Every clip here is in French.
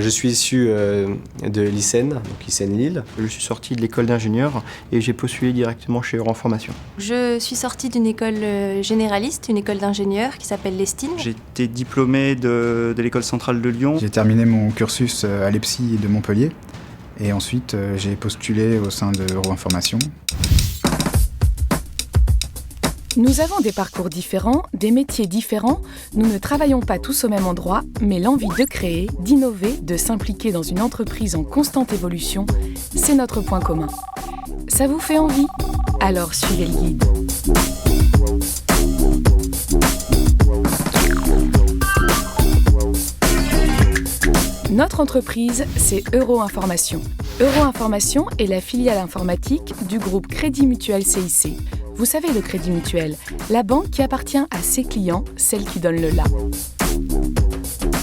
Je suis issu de l'ICEN, donc ICEN Lille. Je suis sorti de l'école d'ingénieur et j'ai postulé directement chez Euro Information. Je suis sortie d'une école généraliste, une école d'ingénieur qui s'appelle l'ESTIN. J'ai été diplômé de l'école centrale de Lyon. J'ai terminé mon cursus à l'EPSI de Montpellier et ensuite j'ai postulé au sein de Euro Information. Nous avons des parcours différents, des métiers différents, nous ne travaillons pas tous au même endroit, mais l'envie de créer, d'innover, de s'impliquer dans une entreprise en constante évolution, c'est notre point commun. Ça vous fait envie ? Alors suivez le guide. Notre entreprise, c'est Euro Information. Euro Information est la filiale informatique du groupe Crédit Mutuel CIC. Vous savez, le Crédit Mutuel, la banque qui appartient à ses clients, celle qui donne le la.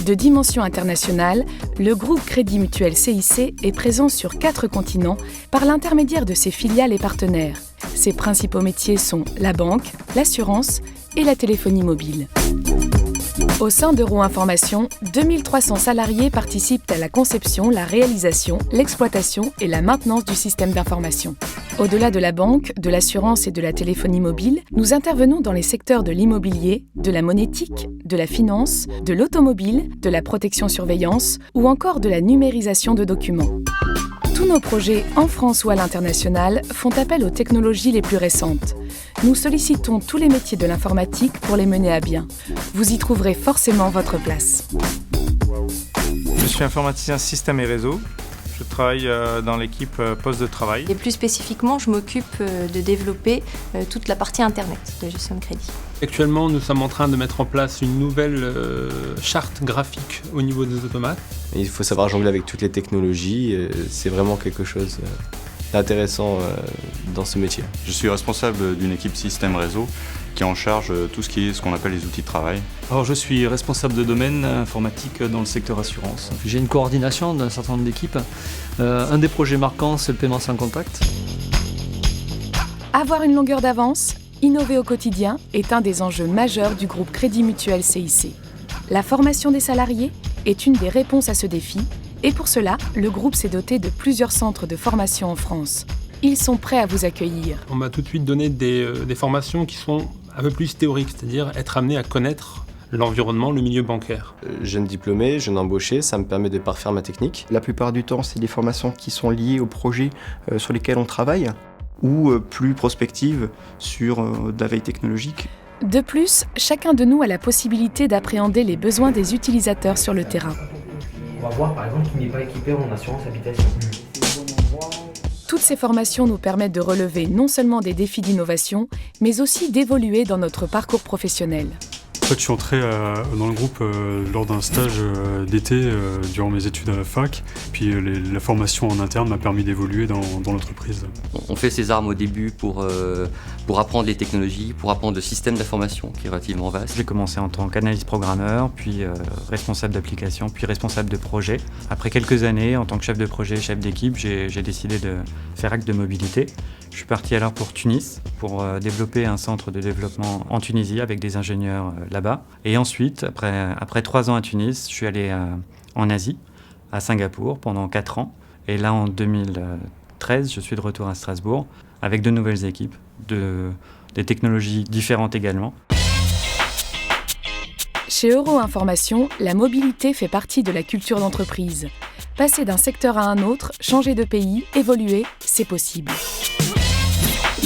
De dimension internationale, le groupe Crédit Mutuel CIC est présent sur 4 continents par l'intermédiaire de ses filiales et partenaires. Ses principaux métiers sont la banque, l'assurance et la téléphonie mobile. Au sein d'Euro Information, 2300 salariés participent à la conception, la réalisation, l'exploitation et la maintenance du système d'information. Au-delà de la banque, de l'assurance et de la téléphonie mobile, nous intervenons dans les secteurs de l'immobilier, de la monétique, de la finance, de l'automobile, de la protection-surveillance ou encore de la numérisation de documents. Tous nos projets, en France ou à l'international, font appel aux technologies les plus récentes. Nous sollicitons tous les métiers de l'informatique pour les mener à bien. Vous y trouverez forcément votre place. Je suis informaticien système et réseau. Je travaille dans l'équipe poste de travail. Et plus spécifiquement, je m'occupe de développer toute la partie Internet de gestion de crédit. Actuellement, nous sommes en train de mettre en place une nouvelle charte graphique au niveau des automates. Il faut savoir jongler avec toutes les technologies, c'est vraiment quelque chose d'intéressant dans ce métier. Je suis responsable d'une équipe système réseau qui est en charge tout ce qu'on appelle les outils de travail. Alors je suis responsable de domaine informatique dans le secteur assurance. J'ai une coordination d'un certain nombre d'équipes. Un des projets marquants, c'est le paiement sans contact. Avoir une longueur d'avance, innover au quotidien est un des enjeux majeurs du groupe Crédit Mutuel CIC. La formation des salariés est une des réponses à ce défi et pour cela, le groupe s'est doté de plusieurs centres de formation en France. Ils sont prêts à vous accueillir. On m'a tout de suite donné des formations qui sont un peu plus théoriques, c'est-à-dire être amené à connaître l'environnement, le milieu bancaire. Jeune diplômé, jeune embauché, ça me permet de parfaire ma technique. La plupart du temps, c'est des formations qui sont liées aux projets sur lesquels on travaille ou plus prospectives sur de la veille technologique. De plus, chacun de nous a la possibilité d'appréhender les besoins des utilisateurs sur le terrain. On va voir par exemple qu'il n'est pas équipé en assurance habitation. Toutes ces formations nous permettent de relever non seulement des défis d'innovation, mais aussi d'évoluer dans notre parcours professionnel. En fait, je suis entré dans le groupe lors d'un stage d'été durant mes études à la fac. Puis la formation en interne m'a permis d'évoluer dans l'entreprise. On fait ses armes au début pour apprendre les technologies, pour apprendre le système d'information qui est relativement vaste. J'ai commencé en tant qu'analyste programmeur, puis responsable d'application, puis responsable de projet. Après quelques années, en tant que chef de projet, chef d'équipe, j'ai décidé de faire acte de mobilité. Je suis parti alors pour Tunis, pour développer un centre de développement en Tunisie avec des ingénieurs là-bas. Et ensuite, après 3 ans à Tunis, je suis allé en Asie, à Singapour, pendant 4 ans. Et là, en 2013, je suis de retour à Strasbourg, avec de nouvelles équipes, des technologies différentes également. Chez Euro Information, la mobilité fait partie de la culture d'entreprise. Passer d'un secteur à un autre, changer de pays, évoluer, c'est possible.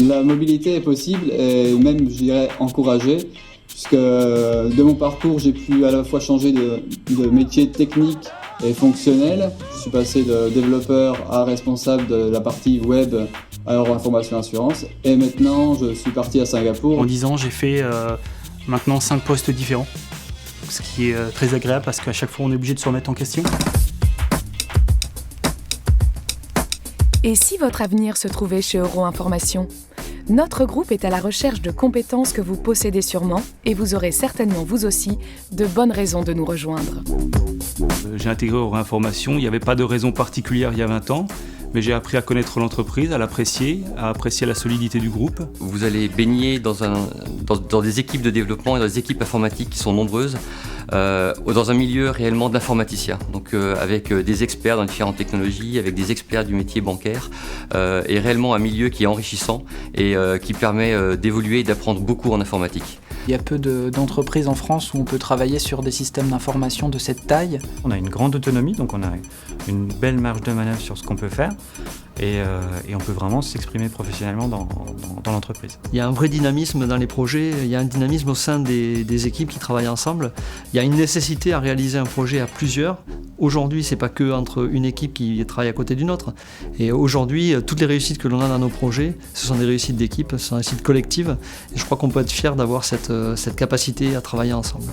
La mobilité est possible et même, je dirais, encouragée, puisque de mon parcours, j'ai pu à la fois changer de métier technique et fonctionnel. Je suis passé de développeur à responsable de la partie web à Euro Information Assurance et maintenant, je suis parti à Singapour. En 10 ans, j'ai fait maintenant 5 postes différents, ce qui est très agréable parce qu'à chaque fois, on est obligé de se remettre en question. Et si votre avenir se trouvait chez Euro Information ? Notre groupe est à la recherche de compétences que vous possédez sûrement et vous aurez certainement, vous aussi, de bonnes raisons de nous rejoindre. J'ai intégré Euro Information, il n'y avait pas de raison particulière il y a 20 ans, mais j'ai appris à connaître l'entreprise, à apprécier la solidité du groupe. Vous allez baigner dans des équipes de développement et dans des équipes informatiques qui sont nombreuses, dans un milieu réellement d'informaticiens, donc avec des experts dans différentes technologies, avec des experts du métier bancaire, et réellement un milieu qui est enrichissant et qui permet d'évoluer et d'apprendre beaucoup en informatique. Il y a peu d'entreprises en France où on peut travailler sur des systèmes d'information de cette taille. On a une grande autonomie, donc on a une belle marge de manœuvre sur ce qu'on peut faire et on peut vraiment s'exprimer professionnellement dans l'entreprise. Il y a un vrai dynamisme dans les projets, il y a un dynamisme au sein des équipes qui travaillent ensemble. Il y a une nécessité à réaliser un projet à plusieurs. Aujourd'hui, c'est pas que entre une équipe qui travaille à côté d'une autre. Et aujourd'hui, toutes les réussites que l'on a dans nos projets, ce sont des réussites d'équipe, ce sont des réussites collectives. Et je crois qu'on peut être fier d'avoir cette capacité à travailler ensemble.